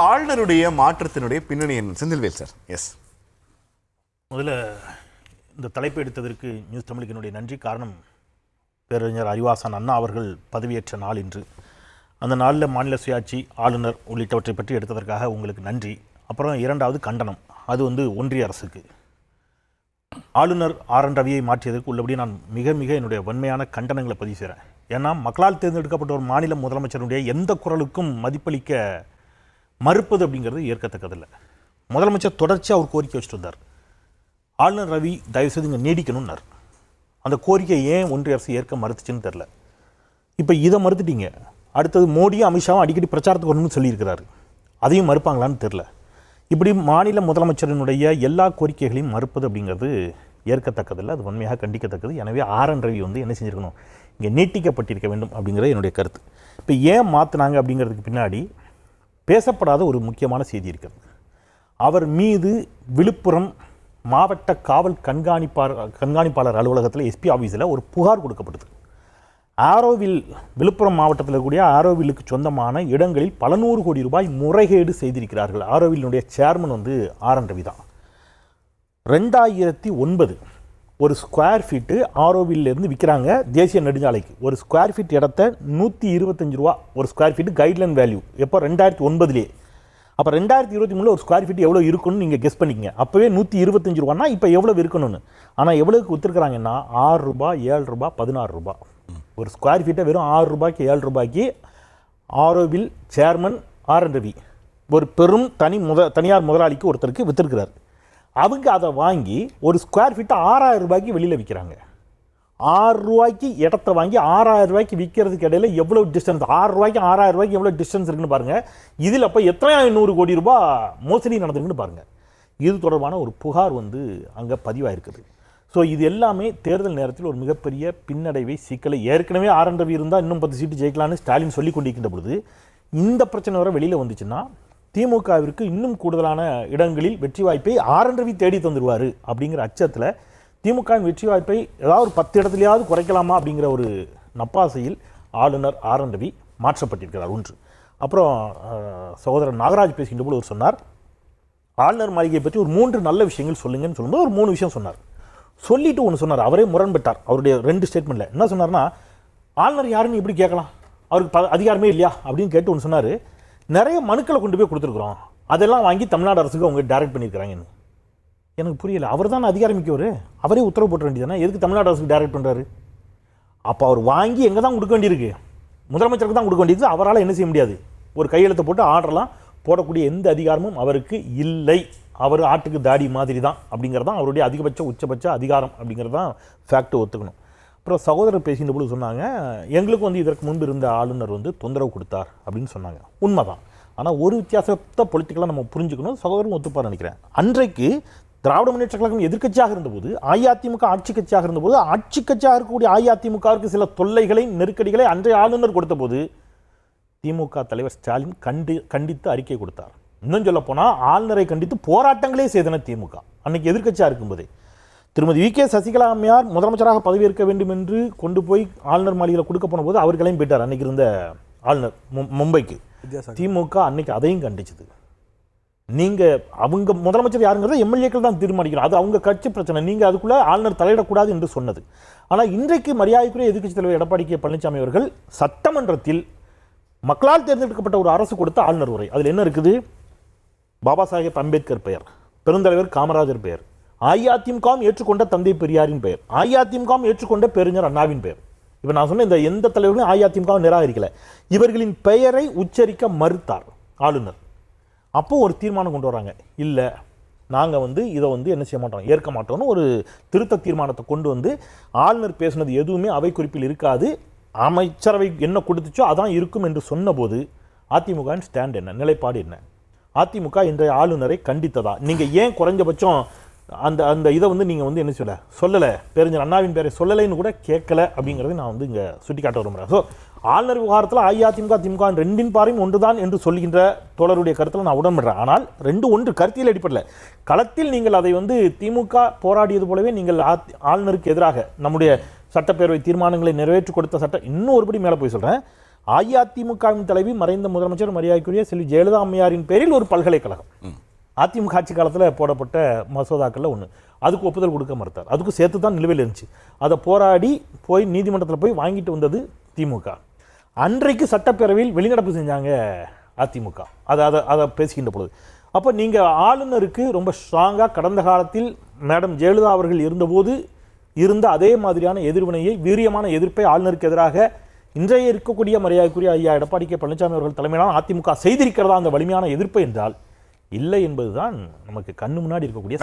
ஆளுநருடைய மாற்றத்தினுடைய பின்னணி என்ன? செந்தில்வேல் சார். எஸ், முதல்ல இந்த தலைப்பு எடுத்ததற்கு நியூஸ் தமிழுக்கு நன்றி. காரணம், பேரறிஞர் அறிவாசான் அண்ணா அவர்கள் பதவியேற்ற நாள் இன்று. அந்த நாளில் மாநில சுயாட்சி, ஆளுநர் உள்ளிட்டவற்றை பற்றி எடுத்ததற்காக உங்களுக்கு நன்றி. அப்புறம் இரண்டாவது கண்டனம், அது ஒன்றிய அரசுக்கு. ஆளுநர் ஆர்.என். ரவியை மாற்றியதற்கு உள்ளபடி நான் மிக மிக என்னுடைய வன்மையான கண்டனங்களை பதிவு செய்கிறேன். ஏன்னா மக்களால் தேர்ந்தெடுக்கப்பட்ட ஒரு மாநில முதலமைச்சருடைய எந்த குரலுக்கும் மதிப்பளிக்க மறுப்பது அப்படிங்கிறது ஏற்கத்தக்கதில்லை. முதலமைச்சர் தொடர்ச்சியாக அவர் கோரிக்கை வச்சுட்டு வந்தார். ஆளுநர் ரவி தயவுசெய்து இங்கே நீடிக்கணும்னார். அந்த கோரிக்கை ஏன் ஒன்றிய அரசு ஏற்க மறுத்துச்சுன்னு தெரில. இப்போ இதை மறுத்துட்டீங்க, அடுத்தது மோடியும் அமித்ஷாவும் அடிக்கடி பிரச்சாரத்துக்கு வரணும்னு சொல்லியிருக்கிறாரு. அதையும் மறுப்பாங்களான்னு தெரில. இப்படி மாநில முதலமைச்சரினுடைய எல்லா கோரிக்கைகளையும் மறுப்பது அப்படிங்கிறது ஏற்கத்தக்கதில்லை, அது உண்மையாக கண்டிக்கத்தக்கது. எனவே ஆர்.என். ரவி என்ன செஞ்சுருக்கணும், இங்கே நீட்டிக்கப்பட்டிருக்க வேண்டும் அப்படிங்கிறது என்னுடைய கருத்து. இப்போ ஏன் மாற்றினாங்க அப்படிங்கிறதுக்கு பின்னாடி பேசப்படாத ஒரு முக்கியமான செய்தி இருக்கிறது. அவர் மீது விழுப்புரம் மாவட்ட காவல் கண்காணிப்பாளர் அலுவலகத்தில் எஸ்பி ஆஃபீஸில் ஒரு புகார் கொடுக்கப்பட்டது. ஆரோவில், விழுப்புரம் மாவட்டத்தில் இருக்கக்கூடிய ஆரோவிலுக்கு சொந்தமான இடங்களில் பல நூறு கோடி ரூபாய் முறைகேடு செய்திருக்கிறார்கள். ஆரோவிலுடைய சேர்மன் ஆர்.என். ரவி தான். 2009 ஒரு ஸ்கொயர் ஃபீட்டு ஆரோவிலிருந்து விற்கிறாங்க தேசிய நெடுஞ்சாலைக்கு. ஒரு ஸ்கொயர் ஃபீட் இடத்த 125 ரூபா ஒரு ஸ்கொயர் ஃபீட்டு கைட்லைன் வேல்யூ. எப்போ? 2009. அப்போ 2023 ஒரு ஸ்கொயர் ஃபீட் எவ்வளோ இருக்குன்னு நீங்கள் கெஸ் பண்ணிக்கங்க. அப்போவே 125 ரூபான்னா இப்போ எவ்வளோ இருக்கணும்னு. ஆனால் எவ்வளோக்கு விற்றுருக்குறாங்கன்னா 6 ரூபா, 7 ரூபா, 16 ரூபா. ஒரு ஸ்கொயர் ஃபீட்டை வெறும் 6 ரூபாய்க்கு, 7 ரூபாய்க்கு ஆரோவில் சேர்மன் ஆர்.என். ரவி ஒரு பெரும் தனியார் முதலாளிக்கு ஒருத்தருக்கு விற்றுருக்கிறார். அவங்க அதை வாங்கி ஒரு ஸ்கொயர் ஃபீட்டை 6000 ரூபாய்க்கு வெளியில் விற்கிறாங்க. 6 ரூபாய்க்கு இடத்த வாங்கி 6000 ரூபாய்க்கு விற்கிறதுக்கு இடையில எவ்வளோ டிஸ்டன்ஸ், 6 ரூபாய்க்கு 6000 ரூபாய்க்கு எவ்வளோ டிஸ்டன்ஸ் இருக்குன்னு பாருங்கள். இதில் அப்போ எத்தனை 100 கோடி ரூபாய் மோசடி நடந்துருக்குன்னு பாருங்கள். இது தொடர்பான ஒரு புகார் அங்கே பதிவாயிருக்குது. ஸோ இது எல்லாமே தேர்தல் நேரத்தில் ஒரு மிகப்பெரிய பின்னடைவை, சிக்கலை, ஏற்கனவே ஆர்.என். ரவி இருந்தால் இன்னும் 10 சீட்டு ஜெயிக்கலான்னு ஸ்டாலின் சொல்லி கொண்டிருக்கின்ற பொழுது இந்த பிரச்சனை வர வெளியில் வந்துச்சுன்னா திமுகவிற்கு இன்னும் கூடுதலான இடங்களில் வெற்றி வாய்ப்பை ஆர்.என். ரவி தேடி தந்துடுவார் அப்படிங்கிற அச்சத்தில் திமுகவின் வெற்றி வாய்ப்பை ஏதாவது ஒரு 10 இடத்துலையாவது குறைக்கலாமா அப்படிங்கிற ஒரு நப்பாசையில் ஆளுநர் ஆர்.என். ரவி மாற்றப்பட்டிருக்கிறார். ஒன்று. அப்புறம் சகோதரர் நாகராஜ் பேசுகின்ற போது அவர் சொன்னார், ஆளுநர் மாளிகையை பற்றி ஒரு 3 நல்ல விஷயங்கள் சொல்லுங்கன்னு சொல்லும்போது ஒரு 3 விஷயம் சொன்னார். சொல்லிட்டு ஒன்று சொன்னார், அவரே முரண்பட்டார். அவருடைய 2 ஸ்டேட்மெண்ட்டில் என்ன சொன்னார்னா, ஆளுநர் யாருன்னு எப்படி கேட்கலாம், அவருக்கு அதிகாரமே இல்லையா அப்படின்னு கேட்டு ஒன்று சொன்னார். நிறைய மனுக்களை கொண்டு போய் கொடுத்துருக்குறோம், அதெல்லாம் வாங்கி தமிழ்நாடு அரசுக்கு அவங்க டைரக்ட் பண்ணியிருக்கிறாங்கன்னு. எனக்கு புரியலை. அவர் தான் அதிகாரமிக்கவர், அவரே உத்தரவு போட்ட வேண்டியதானே, எதுக்கு தமிழ்நாடு அரசுக்கு டைரக்ட் பண்ணுறாரு? அப்போ அவர் வாங்கி எங்கே தான் கொடுக்க வேண்டியிருக்கு? முதலமைச்சருக்கு தான் கொடுக்க வேண்டியது. அவரால் என்ன செய்ய முடியாது, ஒரு கையெழுத்தை போட்டு ஆர்டர்லாம் போடக்கூடிய எந்த அதிகாரமும் அவருக்கு இல்லை. அவர் ஆட்டுக்கு தாடி மாதிரி தான் அப்படிங்கிறது தான் அவருடைய அதிகபட்ச உச்சபட்ச அதிகாரம் அப்படிங்கிறது தான் ஃபேக்ட் ஒத்துக்கணும். அப்புறம் சகோதரர் பேசுகின்ற பொழுது சொன்னாங்க, எங்களுக்கு இதற்கு முன்பு இருந்த ஆளுநர் தொந்தரவு கொடுத்தார் அப்படின்னு சொன்னாங்க. உண்மைதான். ஆனால் ஒரு வித்தியாசத்தை பொலிட்டிக்கலாக நம்ம புரிஞ்சுக்கணும். சகோதரரும் ஒத்துப்பார் நினைக்கிறேன். அன்றைக்கு திராவிட முன்னேற்ற கழகம் எதிர்க்கட்சியாக இருந்தபோது, அஇஅதிமுக ஆட்சி கட்சியாக இருந்தபோது, ஆட்சி கட்சியாக இருக்கக்கூடிய அஇஅதிமுகவுக்கு சில தொல்லைகளை, நெருக்கடிகளை அன்றைய ஆளுநர் கொடுத்த போது திமுக தலைவர் ஸ்டாலின் கண்டித்து அறிக்கை கொடுத்தார். இன்னும் சொல்ல போனால் ஆளுநரை கண்டித்து போராட்டங்களே செய்தன திமுக அன்னைக்கு எதிர்க்கட்சியாக இருக்கும்போதே. திருமதி வி.கே. சசிகலா அம்மையார் முதலமைச்சராக பதவியேற்க வேண்டும் என்று கொண்டு போய் ஆளுநர் மாளிகையில் கொடுக்க போன போது அவர் கிளம்பி போயிட்டார். அன்னைக்கு இருந்த ஆளுநர் மும்பைக்கு. திமுக அன்னைக்கு அதையும் கண்டிச்சது. நீங்கள் அவங்க முதலமைச்சர் யாருங்கிறத எம்எல்ஏக்கள் தான் தீர்மானிக்கணும், அது அவங்க கட்சி பிரச்சனை, நீங்கள் அதுக்குள்ளே ஆளுநர் தலையிடக்கூடாது என்று சொன்னது. ஆனால் இன்றைக்கு மரியாதைக்குரிய எதிர்க்கட்சித் தலைவர் எடப்பாடி கே. பழனிசாமி அவர்கள் சட்டமன்றத்தில் மக்களால் தேர்ந்தெடுக்கப்பட்ட ஒரு அரசு கொடுத்த ஆளுநர் உரை, அதில் என்ன இருக்குது? பாபா சாஹேப் அம்பேத்கர் பெயர், பெருந்தலைவர் காமராஜர் பெயர், அஇஅதிமுகவும் ஏற்றுக்கொண்ட தந்தை பெரியாரின் பெயர், அஇஅதிமுகவும் ஏற்றுக்கொண்ட பேரறிஞர் அண்ணாவின் பெயர். இப்போ நான் சொன்ன இந்த எந்த தலைவர்களும் அஇஅதிமுக நிராகரிக்கல, இவர்களின் பெயரை உச்சரிக்க மறுத்தார் ஆளுநர். அப்போ ஒரு தீர்மானம் கொண்டு வராங்க, இல்லை நாங்கள் இதை என்ன செய்ய மாட்டோம், ஏற்க மாட்டோம்னு ஒரு திருத்த தீர்மானத்தை கொண்டு ஆளுநர் பேசுனது எதுவுமே அவை குறிப்பில் இருக்காது, அமைச்சரவை என்ன கொடுத்துச்சோ அதான் இருக்கும் என்று சொன்னபோது அதிமுகவின் ஸ்டாண்ட் என்ன, நிலைப்பாடு என்ன? அதிமுக இன்றைய ஆளுநரை கண்டித்ததா? நீங்கள் ஏன் குறைஞ்சபட்சம் அந்த இதை நீங்கள் என்ன சொல்லலை, பேரறிஞர் அண்ணாவின் பேரை சொல்லலைன்னு கூட கேட்கல அப்படிங்கிறத நான் இங்கே சுட்டி காட்ட விரும்புகிறேன். ஸோ ஆளுநர் விவகாரத்தில் அஇஅதிமுக திமுக ரெண்டின் பார்வையும் ஒன்றுதான் என்று சொல்கின்ற தோழருடைய கருத்தில் நான் உடன்படுறேன். ஆனால் ரெண்டு ஒன்று கருத்தியல் அடிப்படையில் களத்தில் நீங்கள் அதை திமுக போராடியது போலவே நீங்கள் ஆளுநருக்கு எதிராக நம்முடைய சட்டப்பேரவை தீர்மானங்களை நிறைவேற்றி கொடுத்த இன்னும் ஒருபடி மேலே போய் சொல்கிறேன், அஇஅதிமுகவின் தலைவி மறைந்த முதலமைச்சர் மரியாதைக்குரிய செல்வி ஜெயலலிதா அம்மையாரின் பேரில் ஒரு பல்கலைக்கழகம் அதிமுக ஆட்சி காலத்தில் போடப்பட்ட மசோதாக்களில் ஒன்று. அதுக்கு ஒப்புதல் கொடுக்க மறுத்தார். அதுக்கு சேர்த்து தான் நிலுவையில் இருந்துச்சு. அதை போராடி போய் நீதிமன்றத்தில் போய் வாங்கிட்டு வந்தது திமுக. அன்றைக்கு சட்டப்பேரவையில் வெளிநடப்பு செஞ்சாங்க அதிமுக. அதை பேசுகின்ற பொழுது அப்போ நீங்கள் ஆளுநருக்கு ரொம்ப ஸ்ட்ராங்காக கடந்த காலத்தில் மேடம் ஜெயலலிதா அவர்கள் இருந்தபோது இருந்த அதே மாதிரியான எதிர்வினையை, வீரியமான எதிர்ப்பை ஆளுநருக்கு எதிராக இன்றைய இருக்கக்கூடிய மரியாதைக்குரிய ஐயா எடப்பாடி கே பழனிசாமி அவர்கள் தலைமையிலான அதிமுக செய்திருக்கிறதா அந்த வலிமையான எதிர்ப்பு என்றால் இல்லை என்பதுதான் நமக்கு கண்ணு முன்னாடி இருக்கக்கூடிய